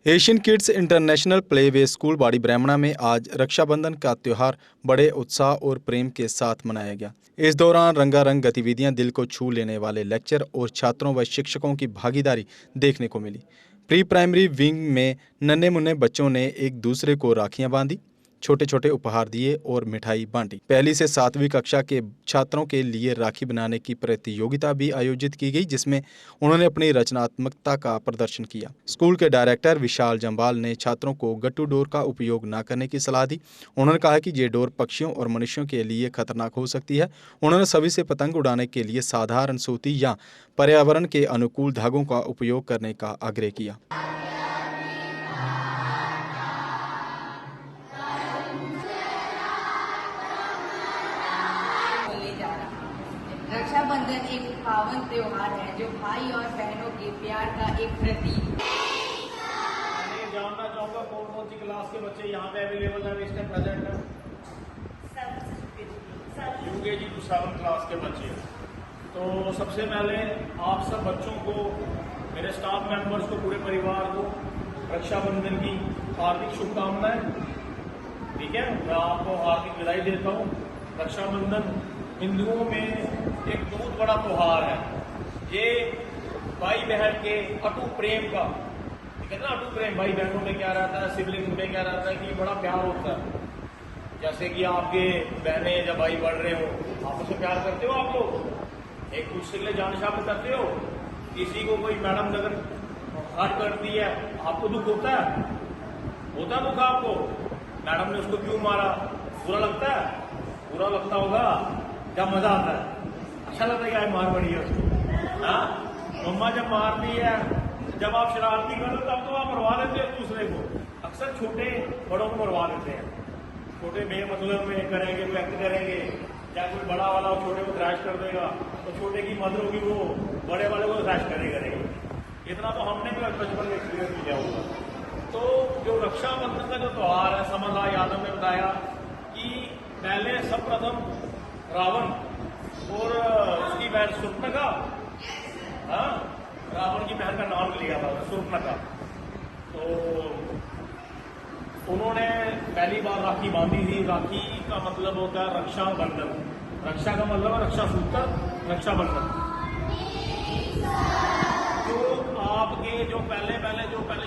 Asian kids international play way school बाड़ी ब्राह्मणा में आज रक्षाबंधन का त्यौहार बड़े उत्साह और प्रेम के साथ मनाया गया। इस दौरान रंगारंग गतिविधियां, दिल को छू लेने वाले लेक्चर और छात्रों व शिक्षकों की भागीदारी देखने को मिली। प्री प्राइमरी विंग में नन्हे मुन्ने बच्चों ने एक दूसरे को राखियां बांधी, छोटे छोटे उपहार दिए और मिठाई बांटी। पहली से 7वीं कक्षा के छात्रों के लिए राखी बनाने की प्रतियोगिता भी आयोजित की गई, जिसमें उन्होंने अपनी रचनात्मकता का प्रदर्शन किया। स्कूल के डायरेक्टर विशाल जम्बाल ने छात्रों को गट्टू डोर का उपयोग न करने की सलाह दी। उन्होंने कहा कि ये डोर पक्षियों और मनुष्यों के लिए खतरनाक हो सकती है। उन्होंने सभी से पतंग उड़ाने के लिए साधारण सूती या पर्यावरण के अनुकूल धागों का उपयोग करने का आग्रह किया। रक्षाबंधन एक पावन त्योहार है जो भाई और बहनों के प्यार का एक प्रतीक है। मैं जानना चाहूँगा कौन कौन सी क्लास के बच्चे यहाँ पे अवेलेबल है, इस टाइम प्रेजेंट है? यूकेजी टू 7 क्लास के बच्चे। तो सबसे पहले आप सब बच्चों को, मेरे स्टाफ मेंबर्स को, पूरे परिवार को रक्षाबंधन की हार्दिक शुभकामनाएं। ठीक है, मैं आपको हार्दिक विदाई देता हूँ। रक्षाबंधन हिंदुओं में एक बहुत बड़ा त्योहार है। ये भाई बहन के अटूट प्रेम का, कहते हैं ना अटूट प्रेम, भाई बहनों में क्या रहता है, सिबलिंग में क्या रहता है कि बड़ा प्यार होता है। जैसे कि आपके बहनें जब भाई बढ़ रहे हो, आपस में प्यार करते हो, आप लोग एक दूसरे के लिए जान शामिल करते हो। किसी को कोई मैडम अगर हट करती है, आपको दुख होता है? होता दुख आपको? मैडम ने उसको क्यों मारा, बुरा लगता है? बुरा लगता होगा। जब मजा आता है, अच्छा लगता है कि मार पड़ी है उसको। हाँ, मम्मा जब मारती है, जब आप शरारती करो तब तो आप मरवा देते हो एक दूसरे को। अक्सर छोटे बड़ों को मरवा देते हैं। छोटे बेमतलब में करेंगे, तो एक्ट करेंगे, या कोई बड़ा वाला छोटे को क्रैश कर देगा, तो छोटे की मदर होगी, वो बड़े वाले को क्रैश करेगी। इतना तो हमने भी बचपन में एक्सपीरियंस किया होगा। तो जो रक्षाबंधन का जो त्योहार है, समझा यादव ने बताया कि पहले सर्वप्रथम रावण और उसकी बहन शूर्पणखा, हाँ, रावण की बहन का नाम लिया था शूर्पणखा। तो उन्होंने पहली बार राखी बांधी थी। राखी का मतलब होता है रक्षाबंधन। रक्षा का मतलब है रक्षा सूत्र, रक्षाबंधन। जो आपके जो पहले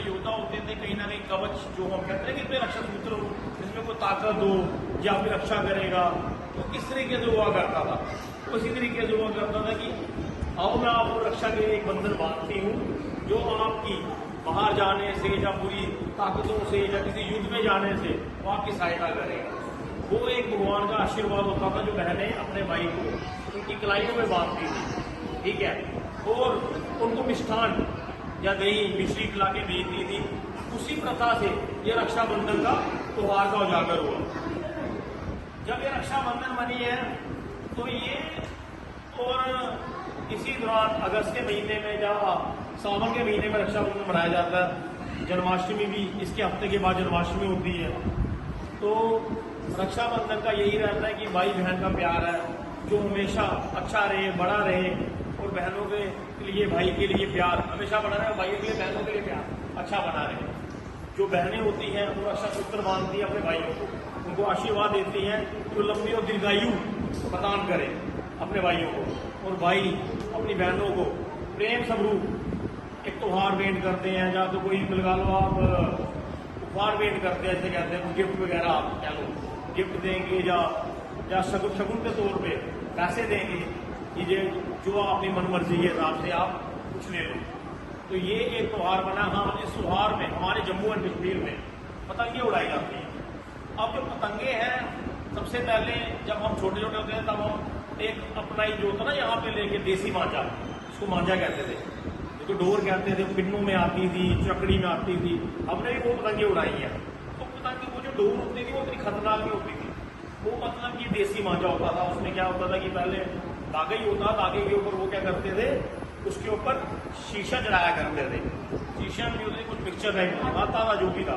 योद्धा होते थे, कहीं ना कहीं कवच, जो हम कहते हैं कि इसमें रक्षा सूत्र हो, इसमें कोई ताकत हो या आपकी रक्षा करेगा, तो किस तरीके से हुआ करता था? उसी तरीके से हुआ करता था कि अब मैं आपको रक्षा के एक बंधन बांधती हूँ, जो आपकी बाहर जाने से या बुरी ताकतों से या किसी युद्ध में जाने से वो आपकी सहायता करेगा। वो एक भगवान का आशीर्वाद होता था जो बहनें अपने भाई को उनकी कलाइयों में बांधती थी। ठीक है, और उनको मिष्ठान या दही मिश्री खिला के भेजती थी। उसी प्रथा से ये रक्षाबंधन का त्योहार का उजागर हुआ। जब ये रक्षाबंधन बनी है तो ये, और इसी दौरान अगस्त के महीने में या सावन के महीने में रक्षाबंधन मनाया जाता है। जन्माष्टमी भी इसके हफ्ते के बाद जन्माष्टमी होती है। तो रक्षाबंधन का यही रहता है कि भाई बहन का प्यार है जो हमेशा अच्छा रहे, बड़ा रहे, और बहनों के लिए भाई के लिए प्यार हमेशा बना रहे, भाइयों के लिए बहनों के लिए प्यार अच्छा बना रहे। जो बहनें होती हैं वो रक्षा सूत्र बांधती हैं अपने भाइयों को, उनको आशीर्वाद देती हैं कि वो लंबी और दीर्घायु प्रदान करें अपने भाइयों को, और भाई अपनी बहनों को प्रेम स्वरूप एक त्योहार भेंट करते हैं, या तो कोई लगा लो आप उपहार भेंट करते हैं, जैसे कहते हैं गिफ्ट वगैरह आप कह लो, गिफ्ट देंगे या शगुन के तौर पे पैसे देंगे कि जो अपनी मन मर्जी के हिसाब से आप कुछ ले लो। तो ये एक त्योहार बना। हाँ, इस त्योहार में हमारे जम्मू एंड कश्मीर में पतंगे उड़ाई जाती हैं। अब जो पतंगे हैं, सबसे पहले जब हम छोटे छोटे होते हैं तब हम एक अपना ही जो होता ना यहाँ पे लेके देसी मांझा, इसको मांझा कहते थे, तो डोर कहते थे, पिन्नों में आती थी, चकड़ी में आती थी। हमने भी वो पतंगे उड़ाई हैं। तो पतंग की वो जो डोर होती थी वो इतनी खतरनाक नहीं होती थी। वो मतलब कि देसी मांझा होता था। उसमें क्या होता था कि पहले धागा ही होता, धागे के ऊपर वो क्या करते थे, उसके ऊपर शीशा जलाया करते थे। शीशा में होती कुछ पिक्चर नहीं आता था, जो भी था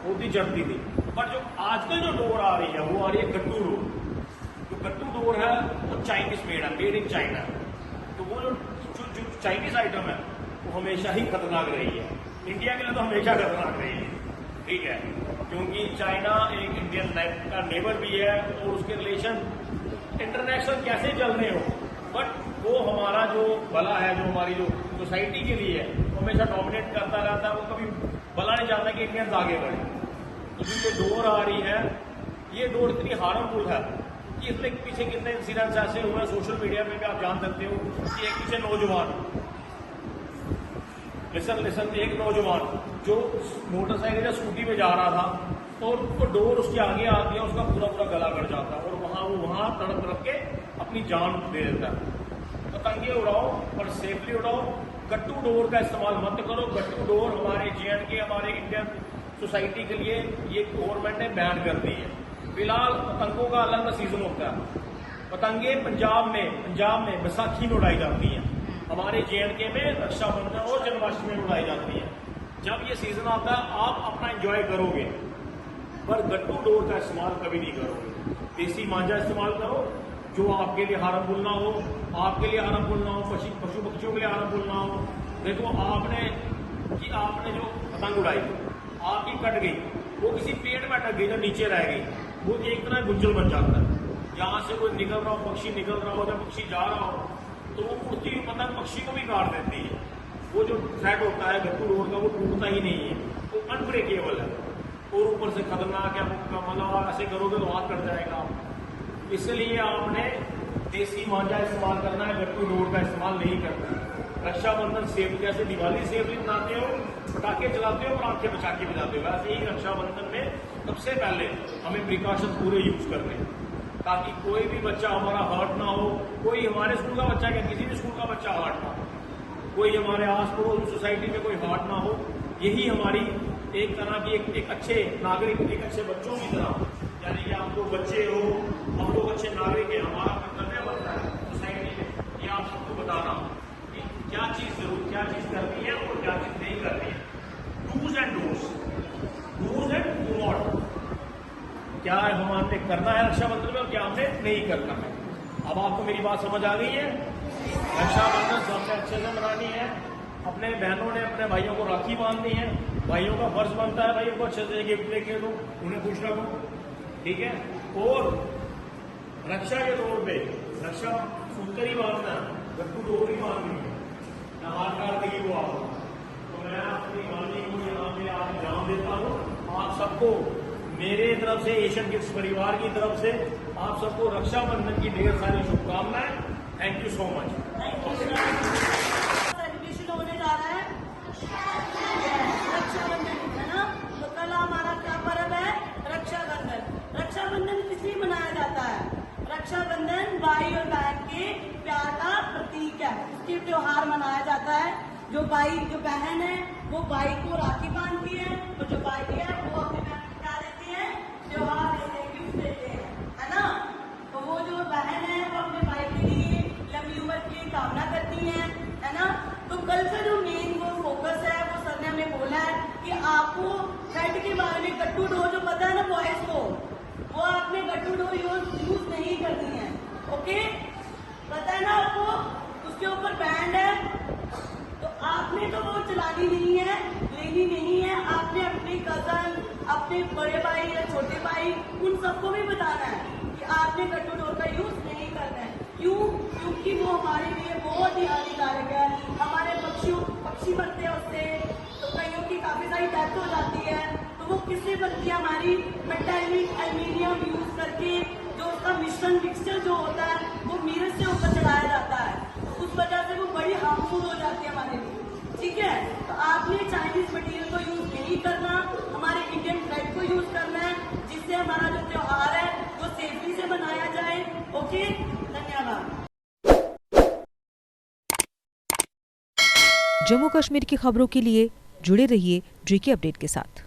होती जड़ती थी। पर जो आजकल जो डोर आ रही है वो आ रही है गट्टू डोर। जो गट्टू डोर है वो चाइनीज मेड है, मेड इन चाइना। तो वो जो चाइनीज आइटम है वो हमेशा ही खतरनाक रही है। इंडिया के लिए तो हमेशा खतरनाक रही है, ठीक है, क्योंकि चाइना एक इंडियन का नेबर भी है और उसके रिलेशन इंटरनेशनल कैसे चल रहे हो, बट वो हमारा जो भला है, जो हमारी जो सोसाइटी के लिए है, वो हमेशा डोमिनेट करता रहता है। वो कभी भला नहीं चाहता कि इंडियंस आगे बढ़े। तो जो डोर आ रही है, ये डोर इतनी हार्मफुल है कि इसमें पीछे कितने इंसिडेंट्स ऐसे हुए हैं सोशल मीडिया में भी आप जान सकते हो कि एक पीछे नौजवान, लिसन एक नौजवान जो मोटरसाइकिल या स्कूटी में जा रहा था और उसको डोर उसके आगे आती है, उसका पूरा गला कट जाता है और वहां तड़प के अपनी जान दे देता है। पतंगे उड़ाओ पर सेफली उड़ाओ, गट्टू डोर का इस्तेमाल मत करो। गट्टू डोर हमारे J&K, हमारे इंडियन सोसाइटी के लिए ये गवर्नमेंट ने बैन कर दी है। फिलहाल पतंगों का अलग सीजन होता है। पतंगे पंजाब में बैसाखी में उड़ाई जाती है, हमारे J&K में रक्षाबंधन और जन्माष्टमी में उड़ाई जाती है। जब ये सीजन आता है आप अपना एंजॉय करोगे, पर गट्टू डोर का इस्तेमाल कभी नहीं करोगे। देसी मांझा इस्तेमाल करो जो आपके लिए हार्मफुल ना हो, आपके लिए हार्मफुल ना हो, पशु पक्षियों के लिए हार्मफुल ना हो। देखो आपने जो पतंग उड़ाई आपकी कट गई, वो किसी पेड़ में अटक गई, जो नीचे रह गई, वो एक तरह गुंजल बन जाता है। यहाँ से कोई निकल रहा हो, पक्षी निकल रहा हो, जब पक्षी जा रहा हो तो वो उड़ती हुई पतंग पक्षी को भी काट देती है। वो जो थ्रेड होता है गट्टू डोर का, वो टूटता ही नहीं है, वो अनब्रेकेबल है और ऊपर से खतरनाक है। मतलब आप ऐसे करोगे तो हाथ कट जाएगा। इसलिए आपने देसी मांझा इस्तेमाल करना है, गट्टू डोर का इस्तेमाल नहीं करना है। रक्षाबंधन सेफ, जैसे दिवाली सेफली मनाते हो, पटाखे चलाते हो और आंखें बचा के बजाते हो, वैसे ही रक्षाबंधन में सबसे पहले हमें प्रिकॉशन पूरे यूज करने हैं ताकि कोई भी बच्चा हमारा हर्ट ना हो। कोई हमारे स्कूल का बच्चा क्या, किसी भी स्कूल का बच्चा हर्ट ना हो, कोई हमारे आस पड़ोस सोसाइटी में कोई हर्ट ना हो। यही हमारी एक तरह की एक अच्छे नागरिक, एक अच्छे बच्चों की तरह, यानी कि आप लोग बच्चे हो, हम लोग अच्छे नागरिक हैं, हमारा कर्तव्य बनता है सोसाइटी में ये आप सबको बताना कि क्या चीज करनी है और क्या चीज नहीं करनी है। डूज एंड डू नॉट, क्या हमने करना है रक्षाबंधन में और क्या हमने नहीं करना है। अब आपको मेरी बात समझ आ गई है। रक्षाबंधन सबसे अच्छे से मनानी है। अपने बहनों ने अपने भाइयों को राखी बांधनी है। भाइयों का फर्ज बनता है भाई उनको अच्छे से गिफ्ट लेके दो, उन्हें खुश रखो, ठीक है। और रक्षा के तौर पे रक्षा सुनकर ही बांधना, गट्टू डोर ही बांधनी है, हाथ काट देगी वो आप। तो मैं अपनी वाणी को यहाँ पे आज जान देता हूँ। आप सबको मेरे तरफ से, एशियन किड्स परिवार की तरफ से आप सबको रक्षाबंधन की ढेर सारी शुभकामनाएं। Thank you so much. Celebration होने जा रहा है रक्षाबंधन, है ना। तो कल हमारा क्या पर्व है, रक्षाबंधन। रक्षाबंधन किस लिए मनाया जाता है? रक्षाबंधन भाई और बहन के प्यार का प्रतीक है, इसके त्योहार मनाया जाता है। जो बहन है वो भाई को राखी बांधती है और जो भाई है वो अपने बहन को क्या देती है, त्योहार देते हैं, गिफ्ट देते हैं, है ना। तो वो जो बहन है वो अपने भाई के लिए लंबी उम्र की कामना करती है ना। तो कल का जो मेन वो फोकस है, वो सर ने हमें बोला है कि आपको थ्रेड के बारे में, गट्टू डोर जो पता है ना बॉयज को, वो आपने गट्टू डोर यूज नहीं करनी है, ओके। पता है ना आपको, उसके ऊपर बैंड है, तो आपने तो वो चलानी नहीं है, लेनी नहीं है। आपने अपने कजन, अपने बड़े भाई या छोटे भाई, उन सबको भी बताना है कि आपने गट्टू डोर का यूज नहीं करना है। क्यों? क्योंकि वो हमारे लिए बहुत ही हानिकारक है। हमारे पक्षी मरते हैं उससे, तो कईयों की काफी सारी डेथ हो जाती है। तो वो किससे बनती है, हमारी मेटालिक एल्यूमिनियम यूज करके, जो उसका मिक्सचर जो होता है वो मिरर से ऊपर चढ़ाया जाता है, तो उस वजह से वो बड़ी हार्मफुल हो जाती है हमारे लिए, ठीक है। तो आपने चाइनीज मटेरियल को यूज नहीं करना, हमारे इंडियन थ्रेड को यूज करना है, जिससे हमारा जो त्योहार है वो सेफली से मनाया जाए, ओके। धन्यवाद। जम्मू कश्मीर की खबरों के लिए जुड़े रहिए JK अपडेट के साथ।